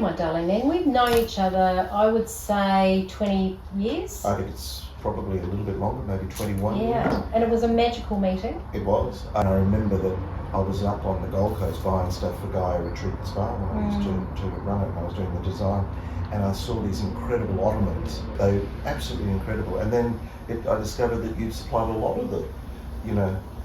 my darling man. We've known each other, I would say, 20 years. I think it's probably a little bit longer, maybe 21 years. Yeah, and it was a magical meeting. It was. And I remember that I was up on the Gold Coast buying stuff for Gaia Retreat Spa when I used to run it, and I was doing the design. And I saw these incredible ottomans. They were absolutely incredible. And then I discovered that you supplied a lot of the,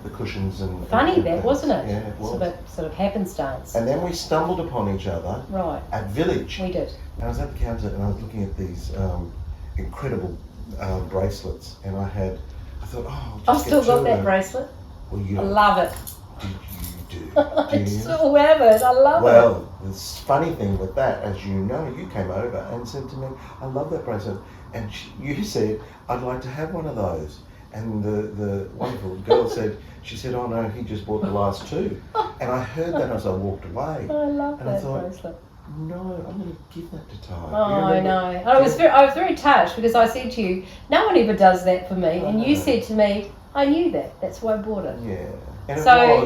the cushions and... Funny that, wasn't it? Yeah, it was. Sort of happenstance. And then we stumbled upon each other at Village. We did. And I was at the counter and I was looking at these incredible bracelets, and I thought, I've still got that bracelet. Well, I love it. You do. I still have it. I love it. Well, the funny thing with that, as you know, you came over and said to me, I love that bracelet. And you said, I'd like to have one of those. And the wonderful girl said, oh no, he just bought the last two. And I heard that as I walked away. I love and that I thought, bracelet. No, I'm going to give that to Tai. Oh, I know. I was very touched because I said to you, no one ever does that for me. And you said to me, I knew that. That's why I bought it. Yeah. And so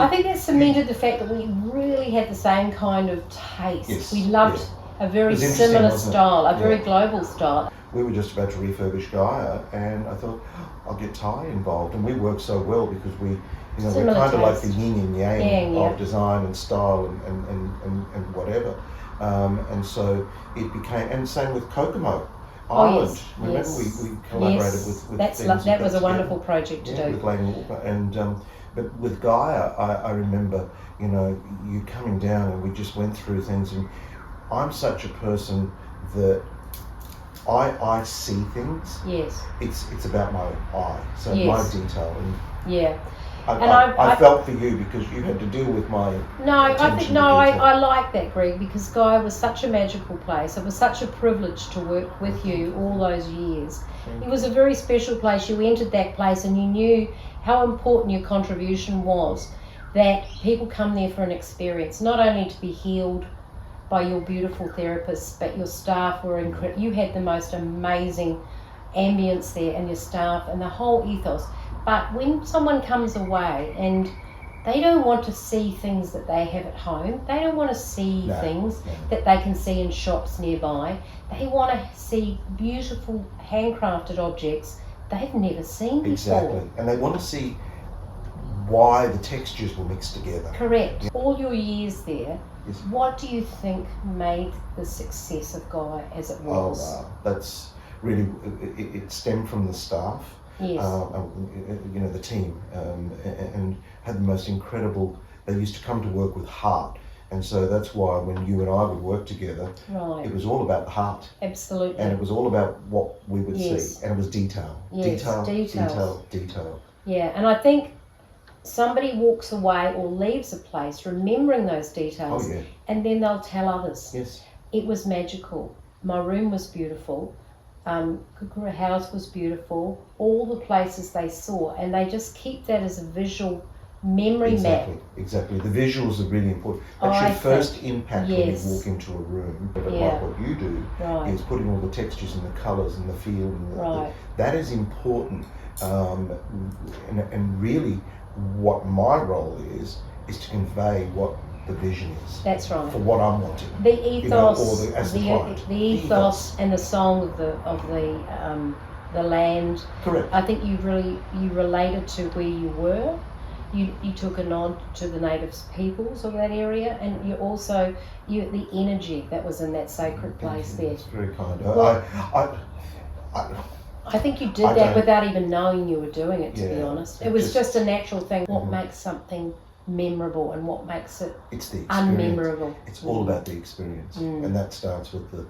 I think that cemented the fact that we really had the same kind of taste. Yes, we loved a very similar style, a very global style. We were just about to refurbish Gaia, and I thought, I'll get Tai involved. And we work so well because we're kind of like the yin and yang of design and style and whatever. And so it became, and same with Kokomo Island. Remember we collaborated with that was a wonderful project to do. With Lane Walker. And but with Gaia, I remember, you coming down and we just went through things, and I'm such a person that I see things. Yes. It's about my eye, so my detail. And I felt for you because you had to deal with my I like that, Greg, because Gaia was such a magical place. It was such a privilege to work with you all those years. It was a very special place. You entered that place and you knew how important your contribution was, that people come there for an experience, not only to be healed by your beautiful therapists, but your staff were incredible. You had the most amazing ambience there, and your staff and the whole ethos. But when someone comes away and they don't want to see things that they have at home, they don't want to see things that they can see in shops nearby, they want to see beautiful handcrafted objects they've never seen before. Exactly, and they want to see why the textures were mixed together. Correct. All your years there, what do you think made the success of Gaia as it was? Oh, that's really, it stemmed from the staff. Yes. The team, and had the most incredible, they used to come to work with heart. And so that's why when you and I would work together, it was all about the heart. Absolutely. And it was all about what we would see. And it was detail. Yes, Detail. Yeah, and I think somebody walks away or leaves a place remembering those details, and then they'll tell others. Yes. It was magical. My room was beautiful. Kukura House was beautiful. All the places they saw, and they just keep that as a visual memory map. Exactly. The visuals are really important. That's your first impact when you walk into a room. But like what you do is putting all the textures and the colours and the feel. And that is important. And really, what my role is to convey what the vision is. That's right. For what I'm wanting. The ethos, the ethos and the song of the land. Correct. I think you related to where you were. You took a nod to the native peoples of that area, and you also the energy that was in that sacred place there. That's very kind. Well, I think you did that without even knowing you were doing it, to be honest. It was just a natural thing. What makes something memorable and what makes it unmemorable? It's all about the experience. And that starts with the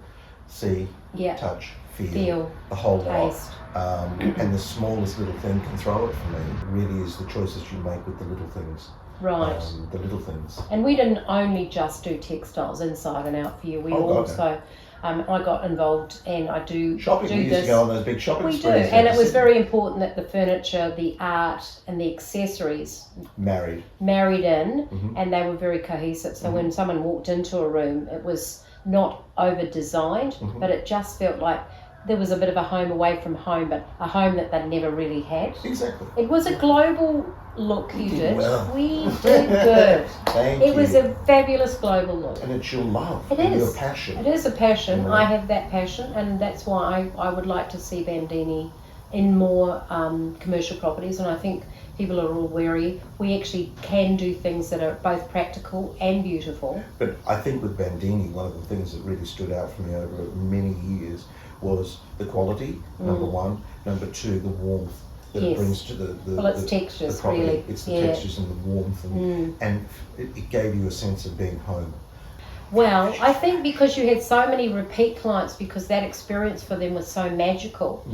see, touch, feel, the whole taste. And the smallest little thing can throw it for me. It really is the choices you make with the little things. Right. The little things. And we didn't only just do textiles inside and out for you. We also... I got involved, and I do shopping. We used to go on those big shopping sprees. We do, and it was very important that the furniture, the art, and the accessories married in, and they were very cohesive. So when someone walked into a room, it was not over-designed, but it just felt like there was a bit of a home away from home, but a home that they'd never really had. Exactly. It was a global look you did did. well. We did good. Thank you. It was a fabulous global look. And it's your love. It and is. Your passion. It is a passion. You know? I have that passion, and that's why I would like to see Bandini in more commercial properties. And I think people are all wary. We actually can do things that are both practical and beautiful. But I think with Bandini, one of the things that really stood out for me over many years was the quality, number one. Number two, the warmth that it brings to the well, it's textures, the property. really. It's the textures and the warmth, and it gave you a sense of being home. Well, I think because you had so many repeat clients, because that experience for them was so magical,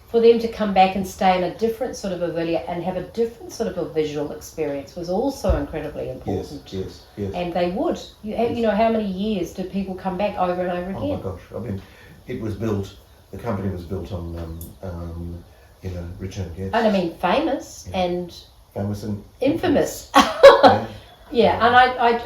for them to come back and stay in a different sort of a villa and have a different sort of a visual experience was also incredibly important. Yes. And they would. You know, how many years did people come back over and over again? Oh my gosh! I mean, it was built. The company was built on, return guests. And I mean, famous and famous and infamous. Yeah. And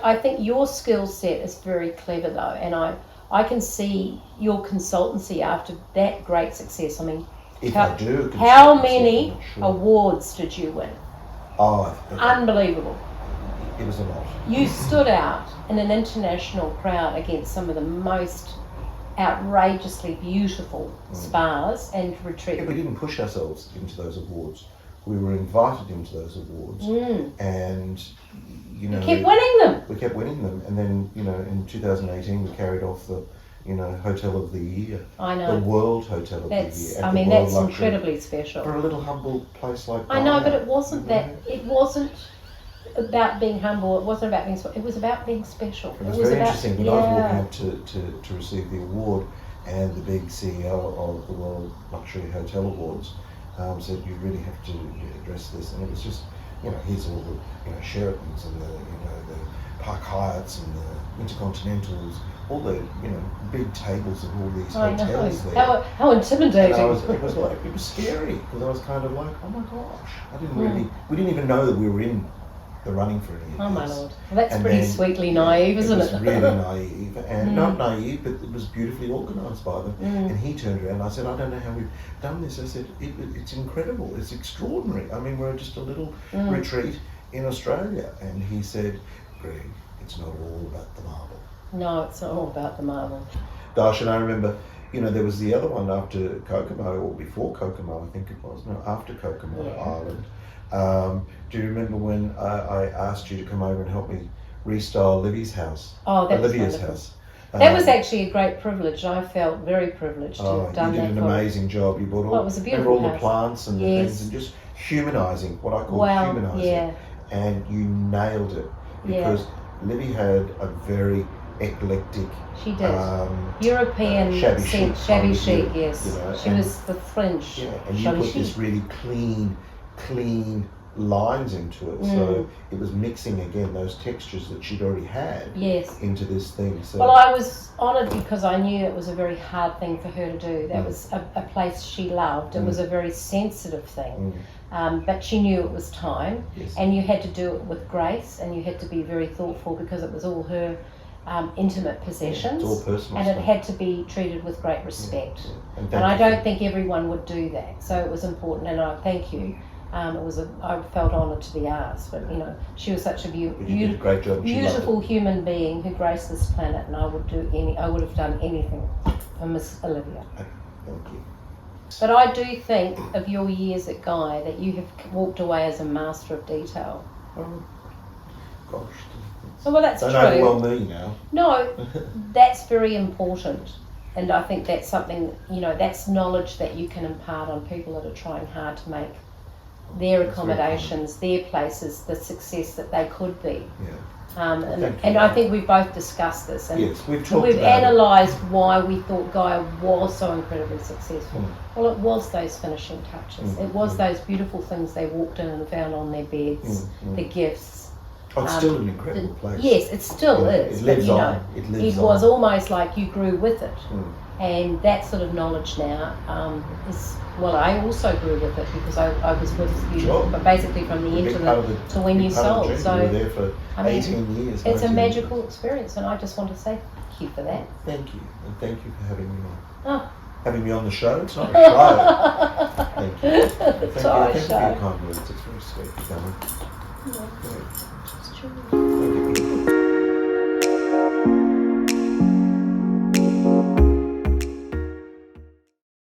I think your skill set is very clever though, and I can see your consultancy after that great success. I mean, how many awards did you win? Oh, unbelievable. It was a lot. You stood out in an international crowd against some of the most outrageously beautiful spas and retreats. Yeah, we didn't push ourselves into those awards. We were invited into those awards, and you kept winning them. We kept winning them, and then in 2018 we carried off the Hotel of the Year. I know. The World Hotel of the Year. I mean, that's incredibly special for a little humble place like Gaia. I know, but it wasn't that. It wasn't about being humble. It wasn't about being. It was about being special. It was very interesting. When I was walking up to receive the award, and the big CEO of the World Luxury Hotel Awards said, "You really have to address this," and it was just, here's all the Sheratons and the Park Hyatts and the Intercontinentals, all the big tables of all these hotels there. How intimidating! And it was scary, because I was kind of like, oh my gosh, we didn't even know that we were in the running for any of this. Oh my lord, well, that's pretty sweetly naive, isn't it? It was really naive, and not naive, but it was beautifully organised by them. And he turned around and I said, I don't know how we've done this. I said, it's incredible, it's extraordinary. I mean, we're just a little retreat in Australia. And he said, Greg, it's not all about the marble. No, it's not all about the marble. Gosh, and I remember, there was the other one after Kokomo, or before Kokomo, I think it was. No, after Kokomo Island. Do you remember when I asked you to come over and help me restyle Livy's house? Oh, that was Olivia's wonderful. house. That was actually a great privilege. I felt very privileged to have done that. You did an amazing job. You brought all, it was a beautiful all the plants and the things, and just humanising, what I call humanising. Yeah. And you nailed it, because Livy had a very eclectic. She did. European shabby chic, yes. She was the fringe. Yeah, and you put this really clean lines into it, so it was mixing again those textures that she'd already had into this thing. So. Well, I was honoured because I knew it was a very hard thing for her to do. That was a place she loved. It was a very sensitive thing, but she knew it was time, and you had to do it with grace, and you had to be very thoughtful, because it was all her intimate possessions, it's all personal and stuff. it had to be treated with great respect. And I don't think everyone would do that, so it was important, and I thank you. I felt honoured to be asked, but she was such a beautiful human being who graced this planet, and I would have done anything for Miss Olivia. Thank you. But I do think of your years at Gaia that you have walked away as a master of detail. Oh, gosh. Well, that's true. Don't overwhelm me now. No, that's very important. And I think that's something, that's knowledge that you can impart on people that are trying hard to make their accommodations, their places, the success that they could be. And I think we've both discussed this, and we've analysed why we thought Gaia was so incredibly successful. Well, it was those finishing touches. It was those beautiful things they walked in and found on their beds, the gifts. Oh, it's still an incredible place. Yes, it still is. It lives on. It was almost like you grew with it. And that sort of knowledge now is, well, I also grew with it, because I was with you, but basically from the internet to when you sold. So you were there for 18 years. It's a magical experience, and I just want to say thank you for that. Thank you, and thank you for having me on. Oh, having me on the show. It's not a show. Thank you. Thank you for your kind words. It's very sweet, darling. It's true.